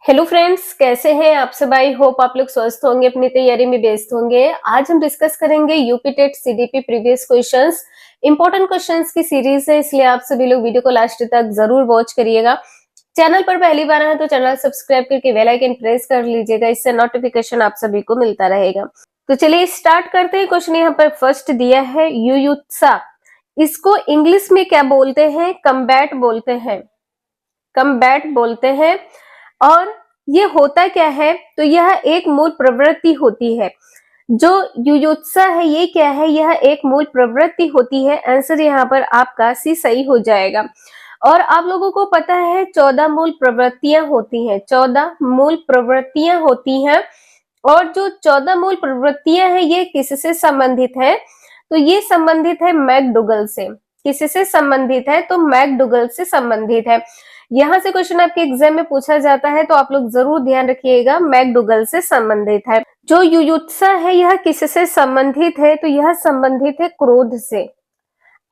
Hello friends, कैसे हैं आप सब। आई होप आप लोग स्वस्थ होंगे, अपनी तैयारी में व्यस्त होंगे। आज हम डिस्कस करेंगे UP TET CDP previous questions. Important questions की सीरीज है, इसलिए आप सभी लोग वीडियो को लास्ट तक जरूर वॉच करिएगा। चैनल पर पहली बार है तो चैनल सब्सक्राइब करके बेल आइकन प्रेस कर लीजिएगा, इससे नोटिफिकेशन आप सभी को मिलता रहेगा। तो चलिए स्टार्ट करते हैं। क्वेश्चन यहाँ पर फर्स्ट दिया है, युयुत्सा, इसको इंग्लिश में क्या बोलते हैं? कम्बैट बोलते हैं, कम्बैट बोलते हैं। और ये होता क्या है? तो यह एक मूल प्रवृत्ति होती है। जो युयुत्सा है ये क्या है? यह एक मूल प्रवृत्ति होती है। आंसर यहाँ पर आपका सी सही हो जाएगा। और आप लोगों को पता है 14 मूल प्रवृत्तियां होती हैं, 14 मूल प्रवृत्तियां होती हैं। और जो 14 मूल प्रवृत्तियां हैं ये किससे संबंधित है? तो ये संबंधित है मैकडूगल से। किससे संबंधित है? तो मैकडूगल से संबंधित है। यहाँ से क्वेश्चन आपके एग्जाम में पूछा जाता है तो आप लोग जरूर ध्यान रखिएगा, मैकडूगल से संबंधित है। जो युयुत्सा है यह किससे संबंधित है? तो यह संबंधित है क्रोध से।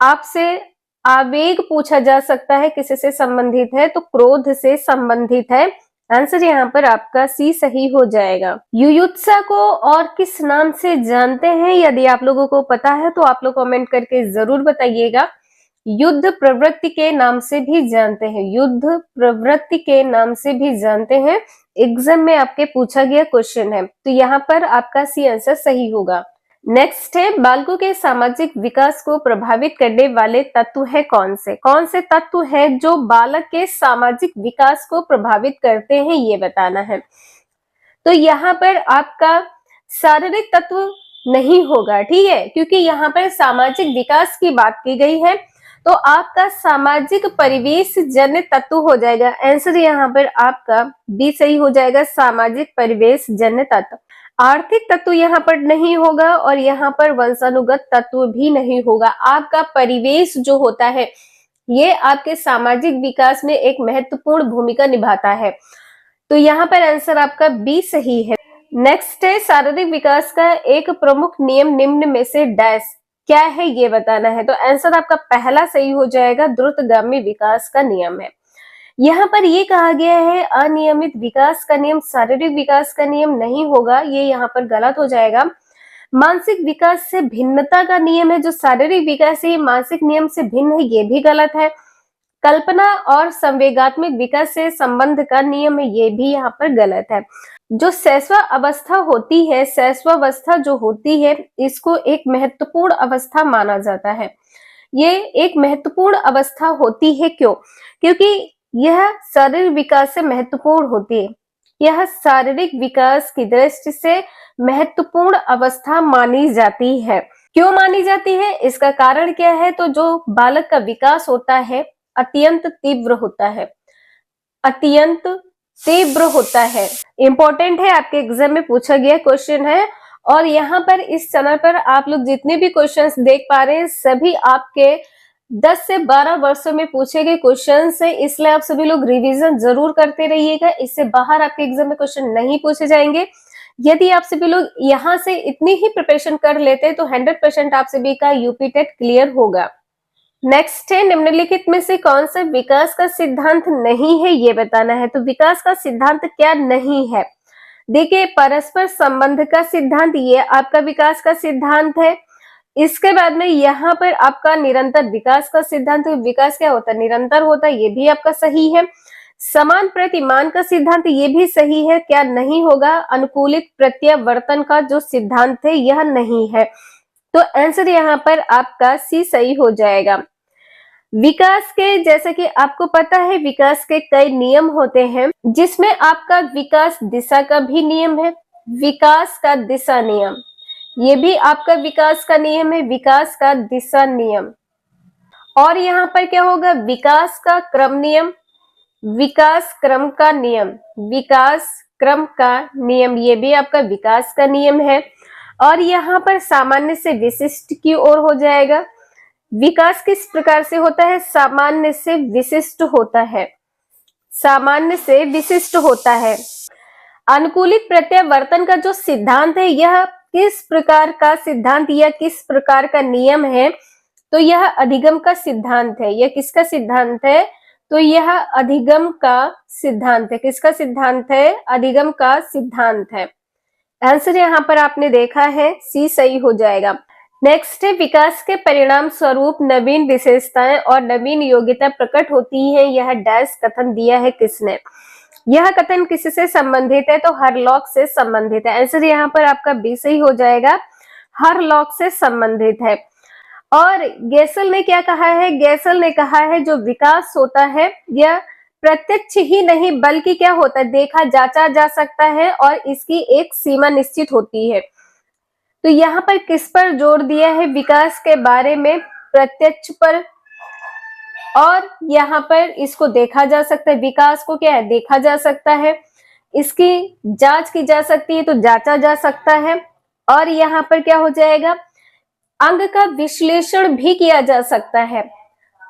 आपसे आवेग पूछा जा सकता है, किससे संबंधित है? तो क्रोध से संबंधित है। आंसर यहाँ पर आपका सी सही हो जाएगा। युयुत्सा को और किस नाम से जानते हैं? यदि आप लोगों को पता है तो आप लोग कमेंट करके जरूर बताइएगा। युद्ध प्रवृत्ति के नाम से भी जानते हैं, युद्ध प्रवृत्ति के नाम से भी जानते हैं। एग्जाम में आपके पूछा गया क्वेश्चन है, तो यहाँ पर आपका सी आंसर सही होगा। नेक्स्ट है, बालकों के सामाजिक विकास को प्रभावित करने वाले तत्व है कौन से? कौन से तत्व है जो बालक के सामाजिक विकास को प्रभावित करते हैं, ये बताना है। तो यहाँ पर आपका शारीरिक तत्व नहीं होगा, ठीक है, क्योंकि यहाँ पर सामाजिक विकास की बात की गई है। तो आपका सामाजिक परिवेश जन्य तत्व हो जाएगा। आंसर यहाँ पर आपका बी सही हो जाएगा, सामाजिक परिवेश जन्य तत्व। आर्थिक तत्व यहाँ पर नहीं होगा और यहाँ पर वंशानुगत तत्व भी नहीं होगा। आपका परिवेश जो होता है ये आपके सामाजिक विकास में एक महत्वपूर्ण भूमिका निभाता है। तो यहाँ पर आंसर आपका बी सही है। नेक्स्ट है, शारीरिक विकास का एक प्रमुख नियम निम्न में से डैश क्या है, ये बताना है। तो आंसर आपका पहला सही हो जाएगा, द्रुतगामी विकास का नियम है। यहाँ पर ये कहा गया है अनियमित विकास का नियम शारीरिक विकास का नियम नहीं होगा, ये यहाँ पर गलत हो जाएगा। मानसिक विकास से भिन्नता का नियम है, जो शारीरिक विकास है मानसिक नियम से भिन्न है, ये भी गलत है। कल्पना और संवेगात्मक विकास से संबंध का नियम है, ये भी यहाँ पर गलत है। जो शैशव अवस्था होती है, शैशवावस्था जो होती है, इसको एक महत्वपूर्ण अवस्था माना जाता है। ये एक महत्वपूर्ण अवस्था होती है, क्यों? क्योंकि यह शारीरिक विकास से महत्वपूर्ण होती है। यह शारीरिक विकास की दृष्टि से महत्वपूर्ण अवस्था मानी जाती है। क्यों मानी जाती है? इसका कारण क्या है? तो जो बालक का विकास होता है अत्यंत तीव्र होता है, अत्यंत तीव्र होता है। इंपॉर्टेंट है, आपके एग्जाम में पूछा गया क्वेश्चन है। और यहाँ पर इस चैनल पर आप लोग जितने भी क्वेश्चंस देख पा रहे हैं सभी आपके 10 से 12 वर्षों में पूछे गए क्वेश्चंस हैं, इसलिए आप सभी लोग रिवीजन जरूर करते रहिएगा। इससे बाहर आपके एग्जाम में क्वेश्चन नहीं पूछे जाएंगे। यदि आप सभी लोग यहाँ से इतनी ही प्रिपरेशन कर लेते हैं तो 100% आप सभी का यूपी टेट क्लियर होगा। नेक्स्ट है, निम्नलिखित में से कौन सा विकास का सिद्धांत नहीं है, ये बताना है। तो विकास का सिद्धांत क्या नहीं है? देखिए, परस्पर संबंध का सिद्धांत ये आपका विकास का सिद्धांत है। इसके बाद में यहाँ पर आपका निरंतर विकास का सिद्धांत, विकास क्या होता है? निरंतर होता है, ये भी आपका सही है। समान प्रतिमान का सिद्धांत ये भी सही है। क्या नहीं होगा? अनुकूलित प्रत्यावर्तन का जो सिद्धांत है यह नहीं है। तो आंसर यहाँ पर आपका सी सही हो जाएगा। विकास के, जैसे कि आपको पता है, विकास के कई नियम होते हैं, जिसमें आपका विकास दिशा का भी नियम है, विकास का दिशा नियम, ये भी आपका विकास का नियम है, विकास का दिशा नियम। और यहाँ पर क्या होगा? विकास का क्रम नियम, विकास क्रम का नियम, विकास क्रम का नियम, ये भी आपका विकास का नियम है। और यहाँ पर सामान्य से विशिष्ट की ओर हो जाएगा। विकास किस प्रकार से होता है? सामान्य से विशिष्ट होता है, सामान्य से विशिष्ट होता है। अनुकूलित प्रत्यावर्तन का जो सिद्धांत है यह किस प्रकार का सिद्धांत या किस प्रकार का नियम है? तो यह अधिगम का सिद्धांत है। यह किसका सिद्धांत है? तो यह अधिगम का सिद्धांत है। किसका सिद्धांत है? अधिगम का सिद्धांत है। आंसर यहाँ पर आपने देखा है, सी सही हो जाएगा। नेक्स्ट है, विकास के परिणाम स्वरूप नवीन विशेषताएं और नवीन योग्यता प्रकट होती है, यह डैश कथन दिया है किसने? यह कथन किससे संबंधित है? तो हरलॉक से संबंधित है। आंसर यहाँ पर आपका बी सही हो जाएगा, हरलॉक से संबंधित है। और गेसल ने क्या कहा है? गेसल ने कहा है जो विकास होता है यह प्रत्यक्ष ही नहीं बल्कि क्या होता है, देखा जांचा जा सकता है और इसकी एक सीमा निश्चित होती है। तो यहाँ पर किस पर जोर दिया है? विकास के बारे में प्रत्यक्ष पर, और यहाँ पर इसको देखा जा सकता है। विकास को क्या है? देखा जा सकता है, इसकी जांच की जा सकती है तो जांचा जा सकता है, और यहाँ पर क्या हो जाएगा? अंग का विश्लेषण भी किया जा सकता है।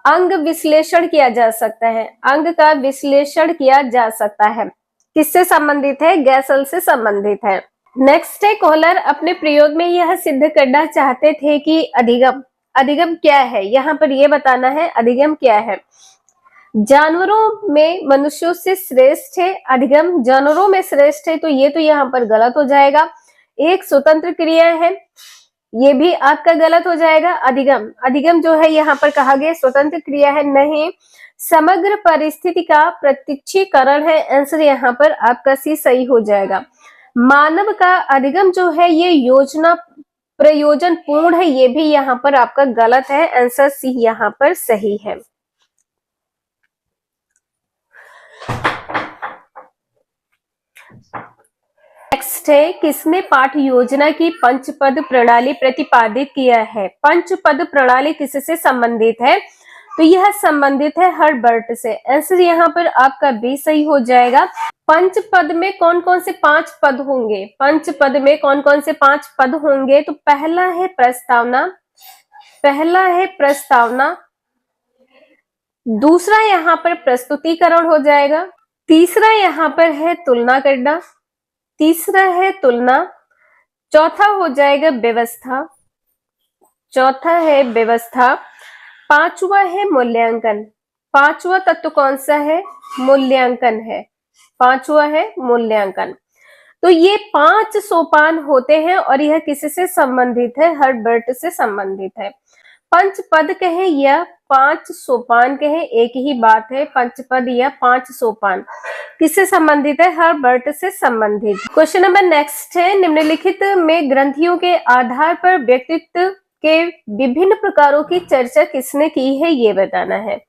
अंग विश्लेषण किया जा सकता है, अंग का विश्लेषण किया जा सकता है। किससे संबंधित है? गेसल से संबंधित है। नेक्स्ट है, कोहलर अपने प्रयोग में यह सिद्ध करना चाहते थे कि अधिगम क्या है? यहाँ पर यह बताना है अधिगम क्या है। जानवरों में मनुष्यों से श्रेष्ठ है अधिगम, जानवरों में श्रेष्ठ है, तो ये तो यहाँ पर गलत हो जाएगा। एक स्वतंत्र क्रिया है, ये भी आपका गलत हो जाएगा। अधिगम जो है यहाँ पर कहा गया स्वतंत्र क्रिया है, नहीं, समग्र परिस्थिति का प्रत्यक्षीकरण है। आंसर यहाँ पर आपका सी सही हो जाएगा। मानव का अधिगम जो है ये योजना प्रयोजन पूर्ण है, ये भी यहाँ पर आपका गलत है। आंसर सी यहाँ पर सही है। नेक्स्ट है, किसने पाठ योजना की पंचपद प्रणाली प्रतिपादित किया है? पंचपद प्रणाली किससे संबंधित है? तो यह संबंधित है हर्बर्ट से। आंसर यहाँ पर आपका बी सही हो जाएगा। पंचपद में कौन कौन से 5 पद होंगे? पंचपद में कौन कौन से 5 पद होंगे? तो पहला है प्रस्तावना, दूसरा यहाँ पर प्रस्तुतिकरण हो जाएगा, तीसरा यहाँ पर है तुलना करना, चौथा हो जाएगा व्यवस्था, पांचवा है मूल्यांकन। पांचवा तत्व कौन सा है? मूल्यांकन है। पांचवा है मूल्यांकन। तो ये 5 सोपान होते हैं और यह किससे संबंधित है? हर्बर्ट से संबंधित है। पंचपद कहे या 5 सोपान कहे, एक ही बात है। पंचपद या 5 सोपान किससे संबंधित है? हर्बर्ट से संबंधित। क्वेश्चन नंबर नेक्स्ट है, निम्नलिखित में ग्रंथियों के आधार पर व्यक्तित्व के विभिन्न प्रकारों की चर्चा किसने की है, ये बताना है।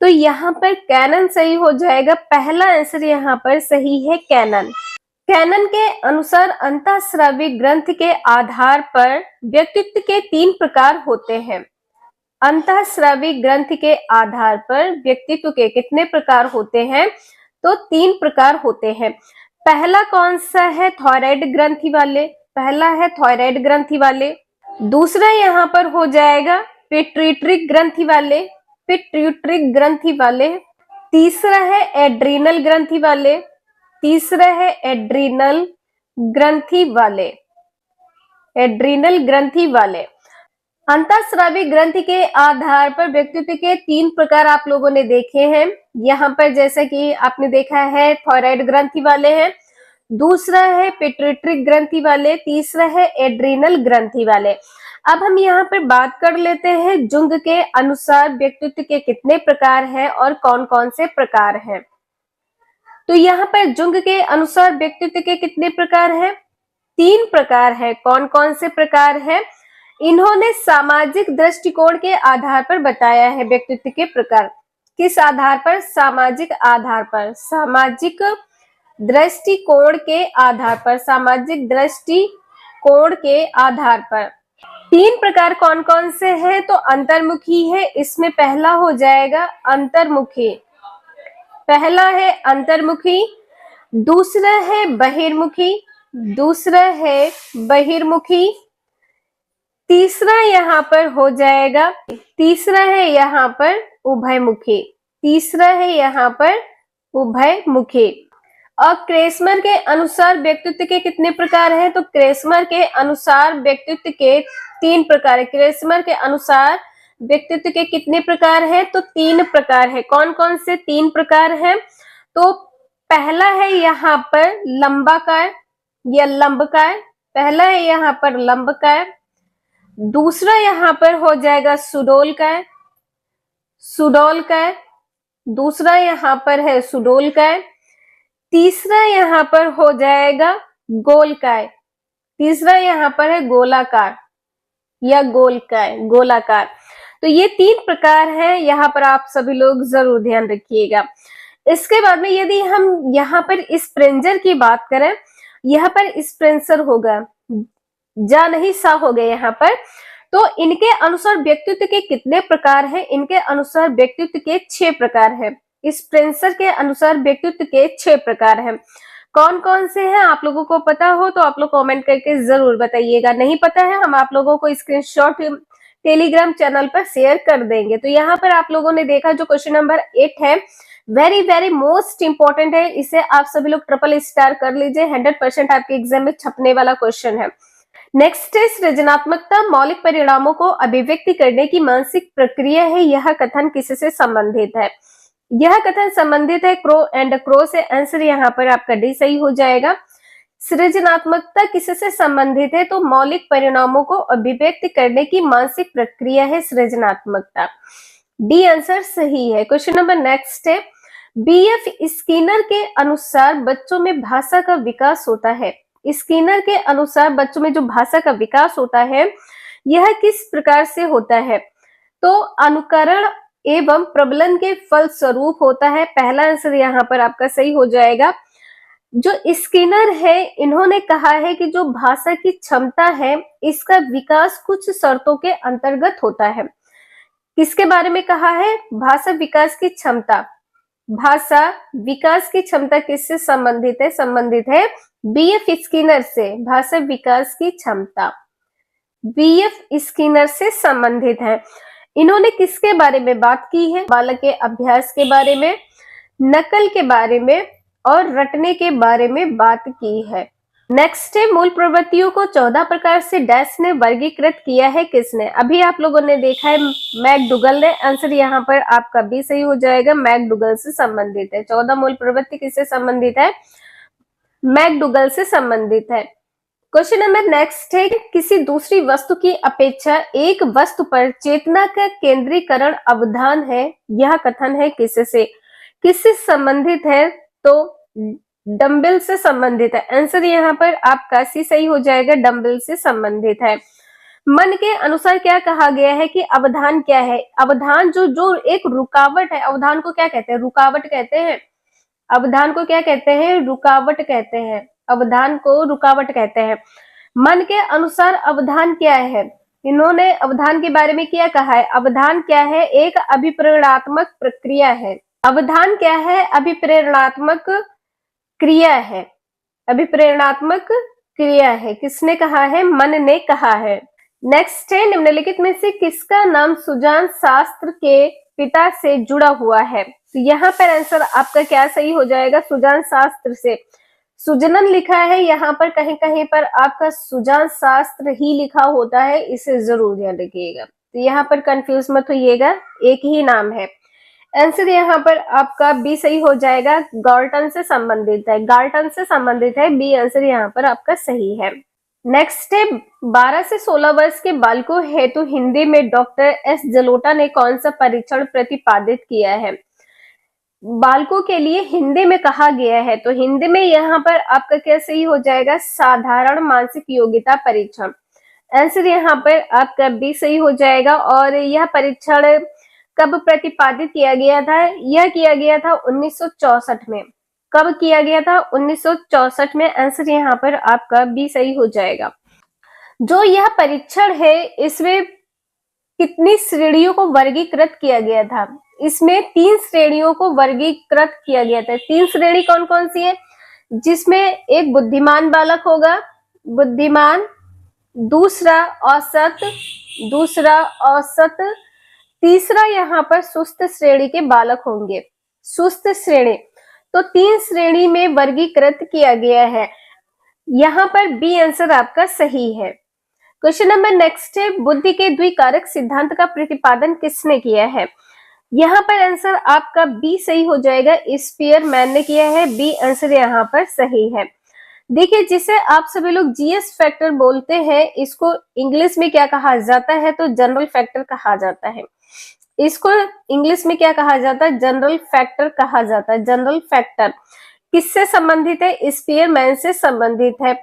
तो यहाँ पर कैनन सही हो जाएगा। पहला आंसर यहाँ पर सही है, कैनन। कैनन के अनुसार अंतःस्रावी ग्रंथ के आधार पर व्यक्तित्व के 3 प्रकार होते हैं। अंतःस्रावी ग्रंथ के आधार पर व्यक्तित्व के कितने प्रकार होते हैं? तो 3 प्रकार होते हैं। पहला कौन सा है? थायराइड ग्रंथि वाले, पहला है थायराइड ग्रंथि वाले। दूसरा यहाँ पर हो जाएगा पिट्यूटरी ग्रंथि वाले। तीसरा है एड्रीनल ग्रंथि वाले। अंतःस्रावी ग्रंथि के आधार पर व्यक्तित्व के 3 प्रकार आप लोगों ने देखे हैं। यहाँ पर जैसे कि आपने देखा है थायराइड ग्रंथि वाले हैं, दूसरा है पिट्यूटरी ग्रंथि वाले, तीसरा है एड्रीनल ग्रंथि वाले। अब हम यहाँ पर बात कर लेते हैं जुंग के अनुसार व्यक्तित्व के कितने प्रकार हैं और कौन कौन से प्रकार हैं। तो यहाँ पर जुंग के अनुसार व्यक्तित्व के कितने प्रकार हैं? 3 प्रकार है। कौन कौन से प्रकार हैं? इन्होंने सामाजिक दृष्टिकोण के आधार पर बताया है व्यक्तित्व के प्रकार। किस आधार पर? सामाजिक आधार पर, सामाजिक दृष्टिकोण के आधार पर। 3 प्रकार कौन कौन से हैं? तो अंतर्मुखी है, इसमें पहला हो जाएगा अंतर्मुखी, पहला है अंतर्मुखी, दूसरा है बहिर्मुखी, तीसरा यहाँ पर हो जाएगा, तीसरा है यहाँ पर उभयमुखी। और क्रेसमर के अनुसार व्यक्तित्व के कितने प्रकार हैं? तो क्रेसमर के अनुसार व्यक्तित्व के 3 प्रकार है। क्रेसमर के अनुसार व्यक्तित्व के कितने प्रकार है? तो 3 प्रकार है। कौन कौन से 3 प्रकार है? तो पहला है यहाँ पर लंबाकार या लंबकार, पहला है यहाँ पर लंबकार, दूसरा यहाँ पर हो जाएगा सुडोलकार, सुडोलकार, दूसरा यहाँ पर है सुडोलकार, तीसरा यहाँ पर हो जाएगा गोलकार, तीसरा यहाँ पर है गोलाकार या गोलकार, गोलाकार। तो ये 3 प्रकार है, यहाँ पर आप सभी लोग जरूर ध्यान रखिएगा। इसके बाद में यदि हम यहाँ पर स्प्रेंजर की बात करें, यहाँ पर स्प्रेंसर होगा, जा नहीं सा हो गए यहाँ पर। तो इनके अनुसार व्यक्तित्व के कितने प्रकार हैं? इनके अनुसार व्यक्तित्व के 6 प्रकार हैं। स्प्रेंसर के अनुसार व्यक्तित्व के 6 प्रकार हैं। कौन कौन से हैं? आप लोगों को पता हो तो आप लोग कमेंट करके जरूर बताइएगा। नहीं पता है, हम आप लोगों को स्क्रीनशॉट टेलीग्राम चैनल पर शेयर कर देंगे। तो यहाँ पर आप लोगों ने देखा जो क्वेश्चन नंबर 8 है, वेरी वेरी मोस्ट इंपॉर्टेंट है, इसे आप सभी लोग ट्रिपल स्टार कर लीजिए, 100% आपके एग्जाम में छपने वाला क्वेश्चन है। नेक्स्ट है सृजनात्मकता मौलिक परिणामों को अभिव्यक्ति करने की मानसिक प्रक्रिया है, यह कथन किससे संबंधित है? यह कथन संबंधित है क्रो एंड क्रो से। आंसर यहाँ पर आपका डी सही हो जाएगा। सृजनात्मकता किससे संबंधित है? तो मौलिक परिणामों को अभिव्यक्त करने की मानसिक प्रक्रिया है सृजनात्मकता। डी आंसर सही है। क्वेश्चन नंबर नेक्स्ट है, बीएफ स्किनर के अनुसार बच्चों में भाषा का विकास होता है। स्किनर के अनुसार बच्चों में जो भाषा का विकास होता है यह किस प्रकार से होता है? तो अनुकरण एवं प्रबलन के फल स्वरूप होता है। पहला आंसर यहाँ पर आपका सही हो जाएगा। जो स्किनर है इन्होंने कहा है कि जो भाषा की क्षमता है इसका विकास कुछ शर्तों के अंतर्गत होता है। किसके बारे में कहा है? भाषा विकास की क्षमता। भाषा विकास की क्षमता किससे संबंधित है? संबंधित है बीएफ स्किनर से। भाषा विकास की क्षमता बीएफ स्किनर से संबंधित है। इन्होंने किसके बारे में बात की है? बालक के अभ्यास के बारे में, नकल के बारे में और रटने के बारे में बात की है। नेक्स्ट है, मूल प्रवृत्तियों को 14 प्रकार से डैश ने वर्गीकृत किया है, किसने? अभी आप लोगों ने देखा है मैकडूगल ने। आंसर यहाँ पर आपका भी सही हो जाएगा, मैकडूगल से संबंधित है। 14 मूल प्रवृत्ति किससे संबंधित है? मैकडूगल से संबंधित है। क्वेश्चन नंबर नेक्स्ट है, किसी दूसरी वस्तु की अपेक्षा एक वस्तु पर चेतना का केंद्रीकरण अवधान है, यह कथन है किससे? किससे संबंधित है? तो डम्बल से संबंधित है। आंसर यहाँ पर आपका सी सही हो जाएगा, डम्बल से संबंधित है। मन के अनुसार क्या कहा गया है कि अवधान क्या है? अवधान जो एक रुकावट है, अवधान को क्या कहते हैं? रुकावट कहते हैं। अवधान को क्या कहते हैं? रुकावट कहते हैं। अवधान को रुकावट कहते हैं। मन के अनुसार अवधान क्या है? इन्होंने अवधान के बारे में क्या कहा है? अवधान क्या है? एक अभिप्रेरणात्मक प्रक्रिया है। अवधान क्या है? अभिप्रेरणात्मक क्रिया है। अभिप्रेरणात्मक क्रिया है। किसने कहा है? मन ने कहा है। नेक्स्ट है, निम्नलिखित में से किसका नाम सुजान शास्त्र के पिता से जुड़ा हुआ है? तो यहाँ पर आंसर आपका क्या सही हो जाएगा? सुजान शास्त्र से। सुजनन लिखा है यहाँ पर, कहीं कहीं पर आपका सुजान शास्त्र ही लिखा होता है, इसे जरूर ध्यान रखिएगा। तो यहाँ पर कंफ्यूज मत होइएगा, एक ही नाम है। आंसर यहाँ पर आपका बी सही हो जाएगा, गार्टन से संबंधित है। गार्टन से संबंधित है, बी आंसर यहाँ पर आपका सही है। नेक्स्ट है, 12 से 16 वर्ष के बालकों हेतु हिंदी में डॉक्टर एस जलोटा ने कौन सा परीक्षण प्रतिपादित किया है? बालकों के लिए हिंदी में कहा गया है, तो हिंदी में यहाँ पर आपका क्या सही हो जाएगा? साधारण मानसिक योग्यता परीक्षण। आंसर यहाँ पर आपका बी सही हो जाएगा। और यह परीक्षण कब प्रतिपादित किया गया था? यह किया गया था 1964 में। कब किया गया था? 1964 में। आंसर यहाँ पर आपका बी सही हो जाएगा। जो यह परीक्षण है इसमें कितनी श्रेणियों को वर्गीकृत किया गया था? इसमें 3 श्रेणियों को वर्गीकृत किया गया था। 3 श्रेणी कौन कौन सी है? जिसमें एक बुद्धिमान बालक होगा, बुद्धिमान, दूसरा औसत, तीसरा यहाँ पर सुस्त श्रेणी के बालक होंगे। सुस्त श्रेणी, तो 3 श्रेणी में वर्गीकृत किया गया है। यहाँ पर बी आंसर आपका सही है। क्वेश्चन नंबर नेक्स्ट है, बुद्धि के द्विकारक सिद्धांत का प्रतिपादन किसने किया है? यहाँ पर आंसर आपका बी सही हो जाएगा, स्पीयरमैन ने किया है। बी आंसर यहाँ पर सही है। देखिए, जिसे आप सभी लोग जीएस फैक्टर बोलते हैं, इसको इंग्लिश में क्या कहा जाता है? तो जनरल फैक्टर कहा जाता है। इसको इंग्लिश में क्या कहा जाता है? जनरल फैक्टर कहा जाता है। जनरल फैक्टर किससे संबंधित है? स्पीयरमैन से संबंधित है।